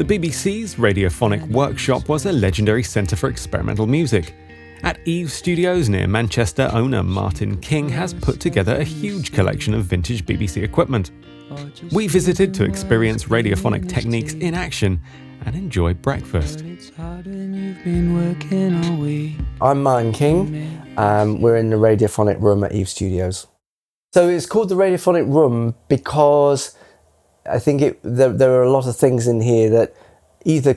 The BBC's Radiophonic Workshop was a legendary centre for experimental music. At Eve Studios near Manchester, owner Martin King has put together a huge collection of vintage BBC equipment. We visited to experience radiophonic techniques in action and enjoy breakfast. I'm Martin King. We're in the Radiophonic Room at Eve Studios. So it's called the Radiophonic Room because I think there are a lot of things in here that either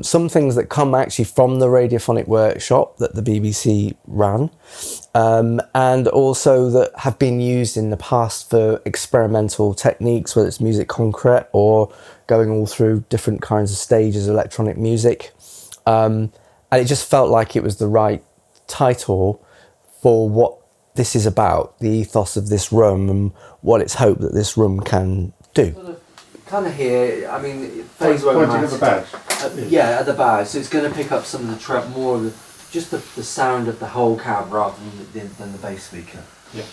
some things that come actually from the Radiophonic Workshop that the BBC ran, and also that have been used in the past for experimental techniques, whether it's music concrete or going all through different kinds of stages of electronic music. And it just felt like it was the right title for what this is about, the ethos of this room and what it's hoped that this room can do. Kind of here, I mean, phase won't matter. At the badge? Yeah, at the badge. So it's going to pick up some of the more of the sound of the whole cab rather than the bass speaker. Yeah.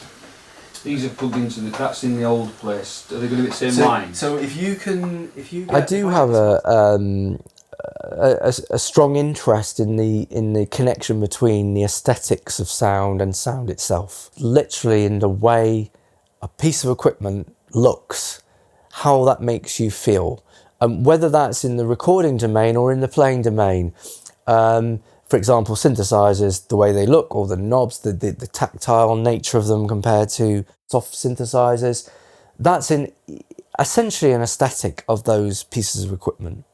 These are plugged into that's in the old place. Are they going to be the same line? So if you I do have a strong interest in the connection between the aesthetics of sound and sound itself. Literally in the way a piece of equipment looks, how that makes you feel, whether that's in the recording domain or in the playing domain. For example, synthesizers, the way they look, or the knobs, the tactile nature of them compared to soft synthesizers, that's essentially an aesthetic of those pieces of equipment.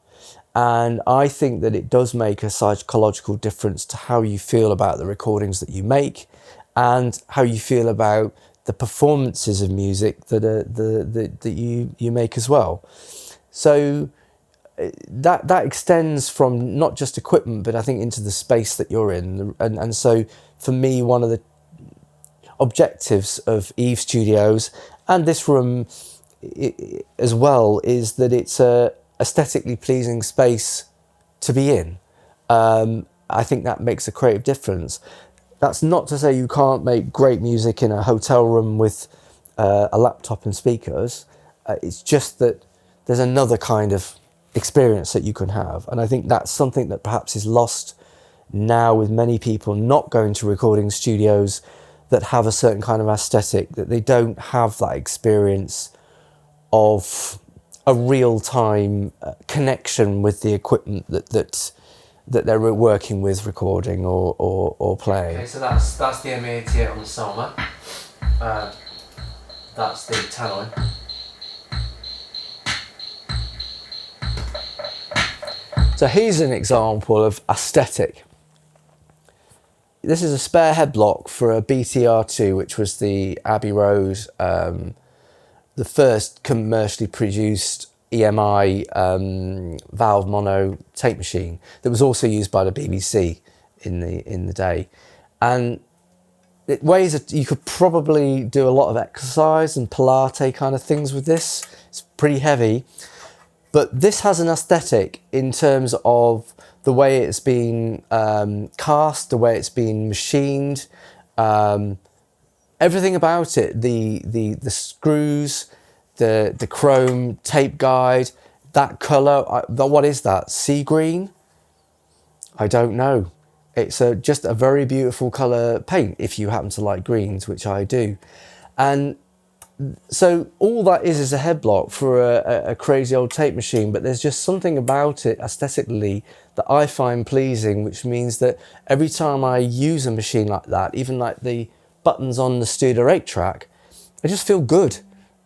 And I think that it does make a psychological difference to how you feel about the recordings that you make and how you feel about the performances of music that you make as well. So that extends from not just equipment, but I think into the space that you're in. And so for me, one of the objectives of Eve Studios and this room as well is that it's a aesthetically pleasing space to be in. I think that makes a creative difference. That's not to say you can't make great music in a hotel room with a laptop and speakers. It's just that there's another kind of experience that you can have. And I think that's something that perhaps is lost now with many people not going to recording studios that have a certain kind of aesthetic, that they don't have that experience of a real-time connection with the equipment that they're working with, recording or playing. Okay, so that's the M88 on the Selma. That's the tannoy. So here's an example of aesthetic. This is a spare head block for a BTR2, which was the Abbey Road, the first commercially produced EMI valve mono tape machine that was also used by the BBC in the day. And it weighs you could probably do a lot of exercise and Pilates kind of things with this. It's pretty heavy, but this has an aesthetic in terms of the way it's been cast, the way it's been machined, everything about it, the screws, the chrome tape guide, that colour, what is that, sea green? I don't know. It's just a very beautiful colour paint if you happen to like greens, which I do. And so all that is a head block for a crazy old tape machine, but there's just something about it aesthetically that I find pleasing, which means that every time I use a machine like that, even like the buttons on the Studio 8-track, I just feel good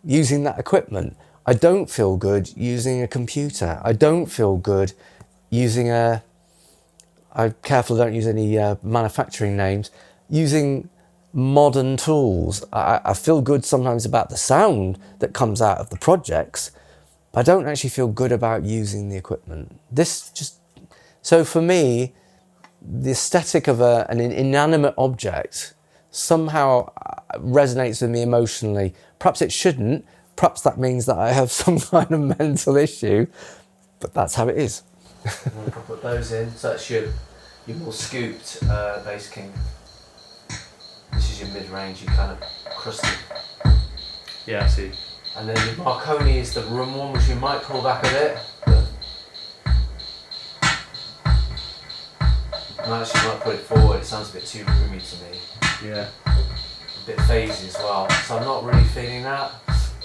using that equipment. I don't feel good using a computer. I don't feel good using I'm careful I don't use any manufacturing names, using modern tools. I feel good sometimes about the sound that comes out of the projects, but I don't actually feel good about using the equipment. So for me, the aesthetic of an inanimate object somehow resonates with me emotionally. Perhaps it shouldn't. Perhaps that means that I have some kind of mental issue, but that's how it is. I'm going to put those in. So that's your more scooped bass king. This is your mid-range, you kind of crusty. Yeah, I see. And then your Marconi is the room one, which we might pull back a bit. But And actually, when I put it forward, it sounds a bit too roomy to me. Yeah. A bit phasey as well. So I'm not really feeling that.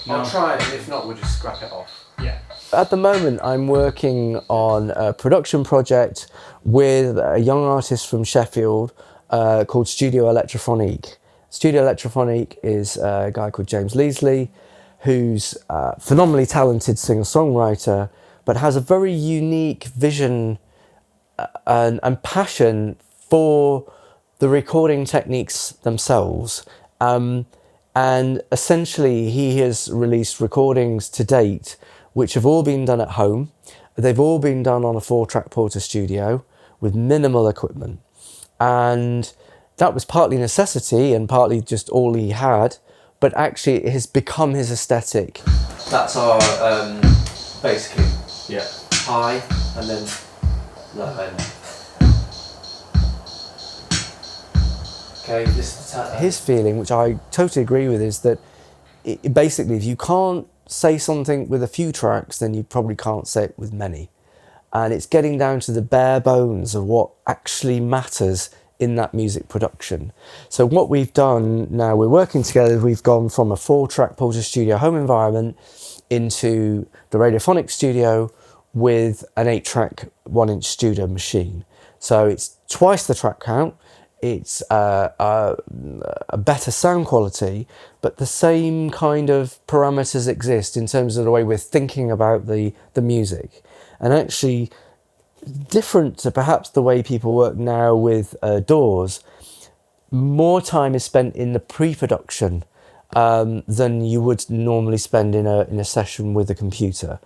No. I'll try it, and if not, we'll just scrap it off. Yeah. At the moment, I'm working on a production project with a young artist from Sheffield called Studio Electrophonique. Studio Electrophonique is a guy called James Leasley, who's a phenomenally talented singer-songwriter, but has a very unique vision and passion for the recording techniques themselves. And essentially, he has released recordings to date which have all been done at home. They've all been done on a 4-track Porter Studio with minimal equipment. And that was partly necessity and partly just all he had, but actually it has become his aesthetic. That's our, basically, high and then low end. Okay, his feeling, which I totally agree with, is that basically if you can't say something with a few tracks, then you probably can't say it with many. And it's getting down to the bare bones of what actually matters in that music production. So what we've done now, we're working together, we've gone from a 4-track Porter Studio home environment into the Radiophonic studio with an 8-track 1-inch studio machine. So it's twice the track count, it's a better sound quality, but the same kind of parameters exist in terms of the way we're thinking about the music. And actually, different to perhaps the way people work now with DAWs, more time is spent in the pre-production than you would normally spend in a session with a computer.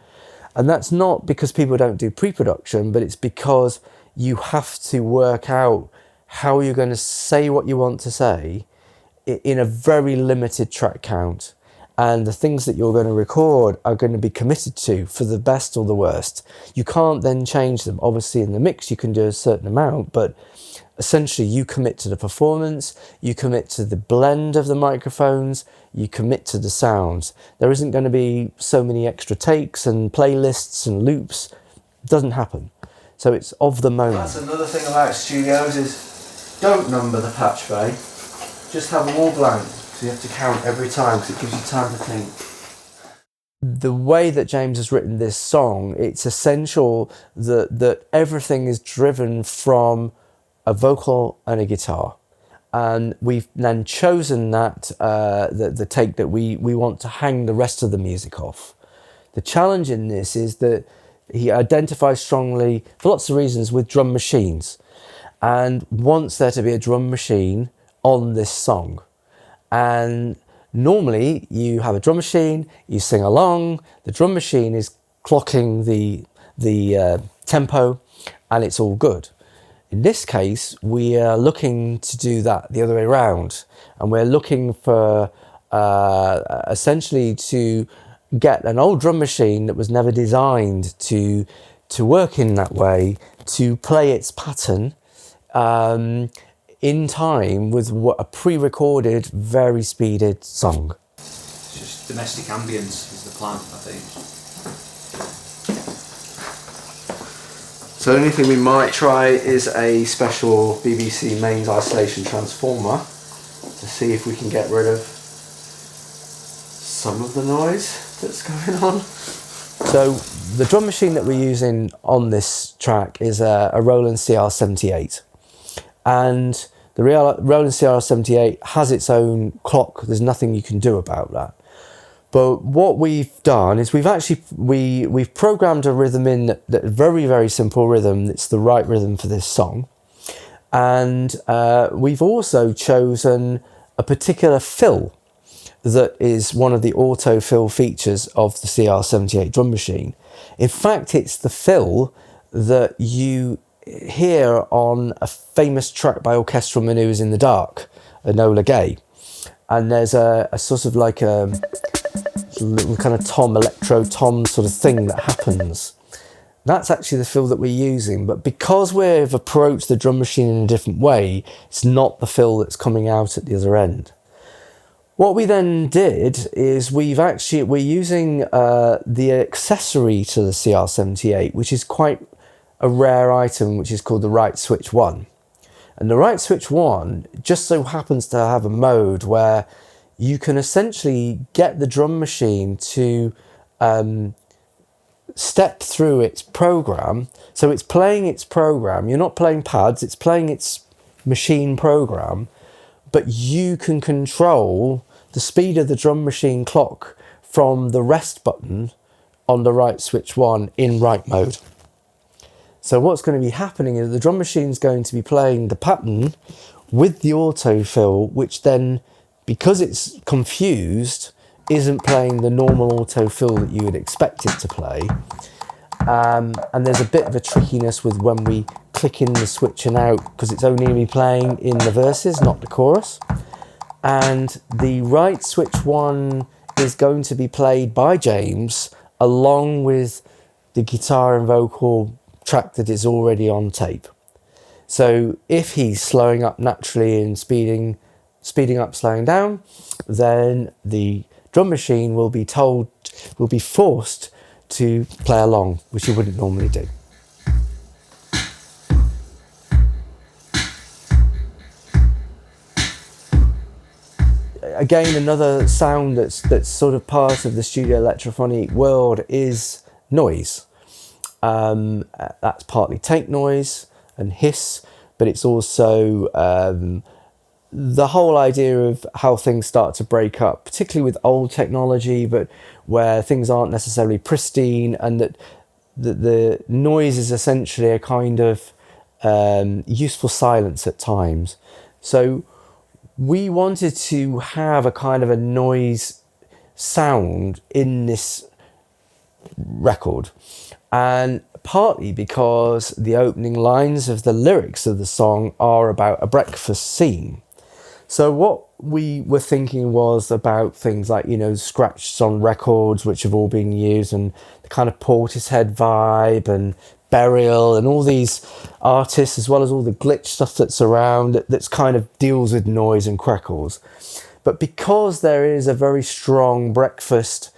And that's not because people don't do pre-production, but it's because you have to work out how you're going to say what you want to say in a very limited track count. And the things that you're going to record are going to be committed to for the best or the worst. You can't then change them. Obviously in the mix you can do a certain amount, but essentially you commit to the performance, you commit to the blend of the microphones, you commit to the sounds. There isn't going to be so many extra takes and playlists and loops. It doesn't happen. So it's of the moment. That's another thing about studios is don't number the patch bay, just have them all blank. So you have to count every time because it gives you time to think. The way that James has written this song, it's essential that everything is driven from a vocal and a guitar. And we've then chosen that, the take that we want to hang the rest of the music off. The challenge in this is that he identifies strongly, for lots of reasons, with drum machines and wants there to be a drum machine on this song. And normally you have a drum machine, you sing along, the drum machine is clocking the tempo and it's all good. In this case, we are looking to do that the other way around, and we're looking for essentially to get an old drum machine that was never designed to work in that way, to play its pattern in time with a pre-recorded, very speeded song. It's just domestic ambience is the plan, I think. So the only thing we might try is a special BBC mains isolation transformer to see if we can get rid of some of the noise that's going on. So the drum machine that we're using on this track is a Roland CR78. And the Roland CR78 has its own clock. There's nothing you can do about that. But what we've done is we've programmed a rhythm in that very, very simple rhythm. It's the right rhythm for this song. And we've also chosen a particular fill that is one of the auto fill features of the CR78 drum machine. In fact, it's the fill that you hear on a famous track by Orchestral Manoeuvres in the Dark, Enola Gay. And there's a sort of like a little kind of electro tom sort of thing that happens. That's actually the fill that we're using, but because we've approached the drum machine in a different way, it's not the fill that's coming out at the other end. What we then did is we're using the accessory to the CR78, which is quite a rare item, which is called the right switch 1. And the right switch 1 just so happens to have a mode where you can essentially get the drum machine to step through its program. So it's playing its program. You're not playing pads, it's playing its machine program, but you can control the speed of the drum machine clock from the rest button on the right switch 1 in write mode. So what's going to be happening is the drum machine is going to be playing the pattern with the autofill, which then, because it's confused, isn't playing the normal autofill that you would expect it to play. And there's a bit of a trickiness with when we click in the switch and out, because it's only going to be playing in the verses, not the chorus. And the right switch 1 is going to be played by James along with the guitar and vocal track that is already on tape. So if he's slowing up naturally and speeding up, slowing down, then the drum machine will be forced to play along, which you wouldn't normally do. Again, another sound that's sort of part of the Studio Electrophonique world is noise. That's partly tank noise and hiss, but it's also the whole idea of how things start to break up, particularly with old technology, but where things aren't necessarily pristine, and that the noise is essentially a kind of useful silence at times. So we wanted to have a kind of a noise sound in this record, and partly because the opening lines of the lyrics of the song are about a breakfast scene. So what we were thinking was about things like, scratched on records, which have all been used, and the kind of Portishead vibe and Burial and all these artists, as well as all the glitch stuff that's around that's kind of deals with noise and crackles. But because there is a very strong breakfast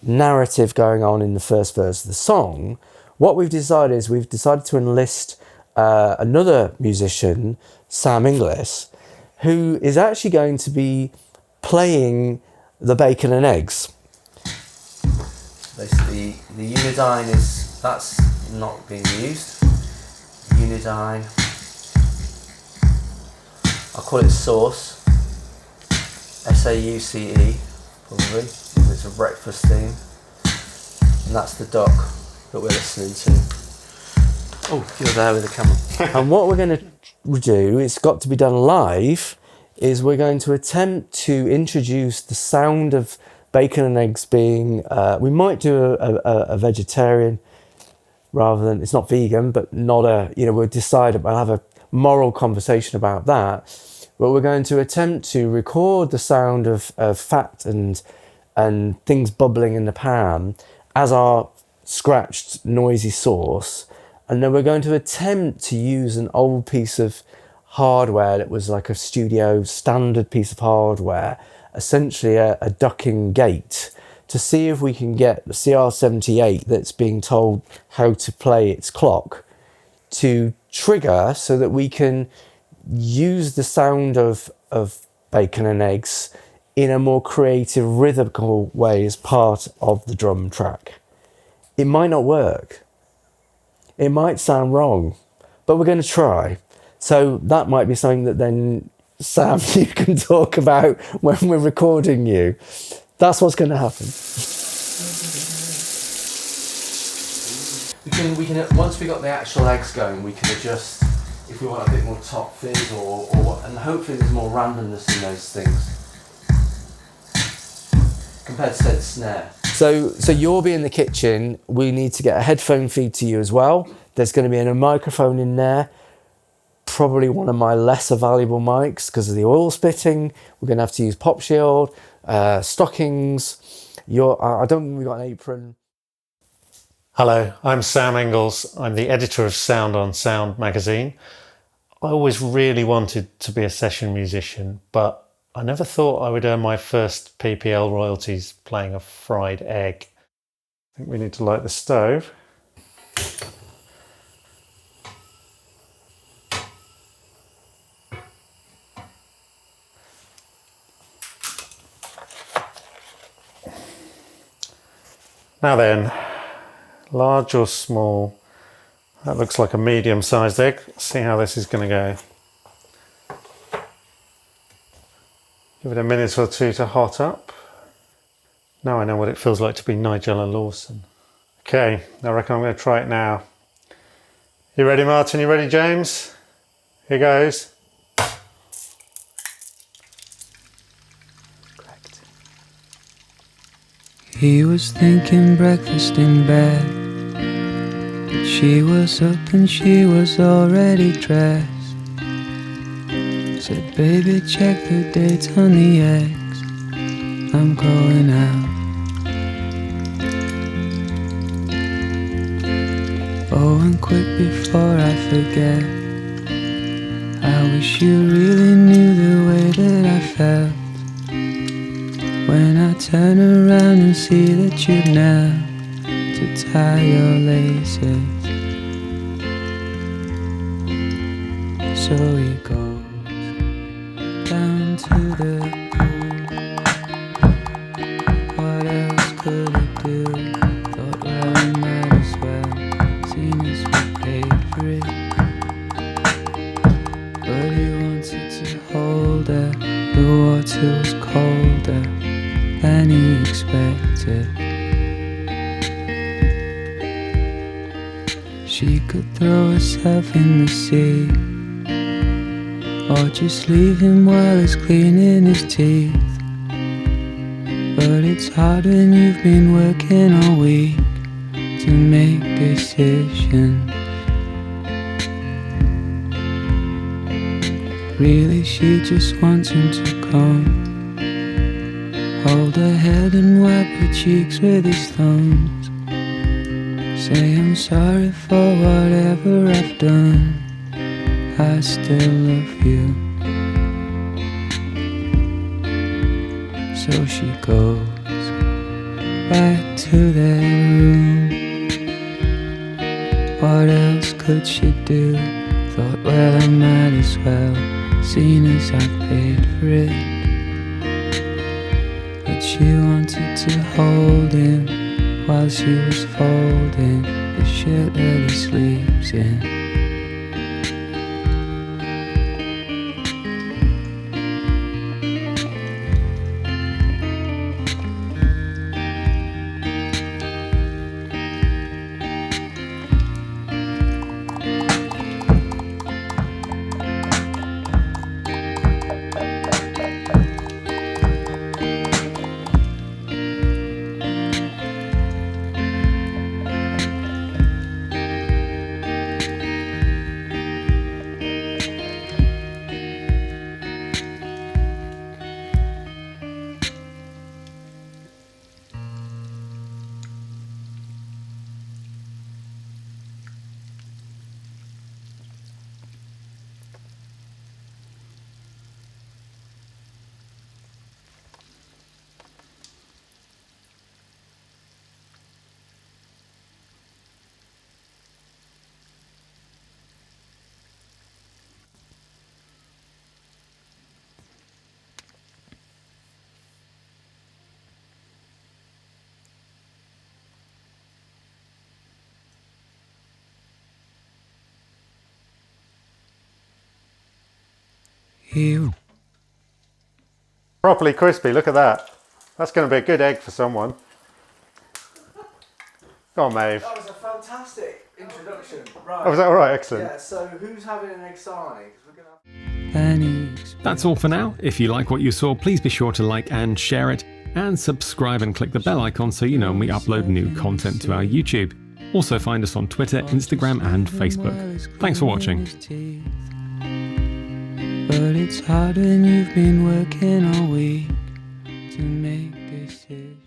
narrative going on in the first verse of the song, what we've decided to enlist another musician, Sam Inglis, who is actually going to be playing the bacon and eggs. Basically, the Unidyne that's not being used. Unidyne, I'll call it Sauce, S-A-U-C-E, probably, it's a breakfast theme. And that's the doc that we're listening to. Oh, you're there with the camera. And what we're going to do, it's got to be done live, is we're going to attempt to introduce the sound of bacon and eggs being, we might do a vegetarian rather than, it's not vegan, but not we'll decide, we'll have a moral conversation about that. But we're going to attempt to record the sound of fat and things bubbling in the pan as our scratched, noisy source. And then we're going to attempt to use an old piece of hardware that was like a studio standard piece of hardware, essentially a ducking gate, to see if we can get the CR78 that's being told how to play its clock to trigger, so that we can use the sound of bacon and eggs in a more creative, rhythmical way as part of the drum track. It might not work. It might sound wrong, but we're going to try. So that might be something that then, Sam, you can talk about when we're recording you. That's what's going to happen. We can once we got the actual eggs going, we can adjust if we want a bit more top fizz or and hopefully there's more randomness in those things compared to, say, the snare. So you'll be in the kitchen. We need to get a headphone feed to you as well. There's going to be a microphone in there. Probably one of my lesser valuable mics because of the oil spitting. We're going to have to use pop shield, stockings. I don't think we've got an apron. Hello, I'm Sam Ingalls. I'm the editor of Sound on Sound magazine. I always really wanted to be a session musician, but I never thought I would earn my first PPL royalties playing a fried egg. I think we need to light the stove. Now then, large or small? That looks like a medium-sized egg. Let's see how this is going to go. Give it a minute or two to hot up. Now I know what it feels like to be Nigella Lawson. Okay, I reckon I'm going to try it now. You ready, Martin? You ready, James? Here goes. Correct. He was thinking breakfast in bed, but she was up and she was already dressed. Said, baby, check the date on the eggs, I'm going out. Oh, and quick before I forget, I wish you really knew the way that I felt when I turn around and see that you've now to tie your laces. So he goes down to the pool. What else could he do? Thought, well, I might as well, seen as we paid for it. But he wanted to hold her, the water was colder than he expected. She could throw herself in the sea, or just leave him while he's cleaning his teeth. But it's hard when you've been working all week to make decisions. Really, she just wants him to come, hold her head and wipe her cheeks with his thumbs. Say I'm sorry for whatever I've done, I still love you. So she goes back to their room. What else could she do? Thought, well, I might as well, seen as I paid for it. But she wanted to hold him while she was folding the shirt that he sleeps in. You. Properly crispy, look at that. That's going to be a good egg for someone. Go on, Maeve. That was a fantastic introduction. Right. Oh, was that all right? Excellent. Yeah, so who's having an egg sarnie? That's all for now. If you like what you saw, please be sure to like and share it, and subscribe and click the bell icon so you know when we upload new content to our YouTube. Also find us on Twitter, Instagram and Facebook. Thanks for watching. But it's hard when you've been working all week to make decisions.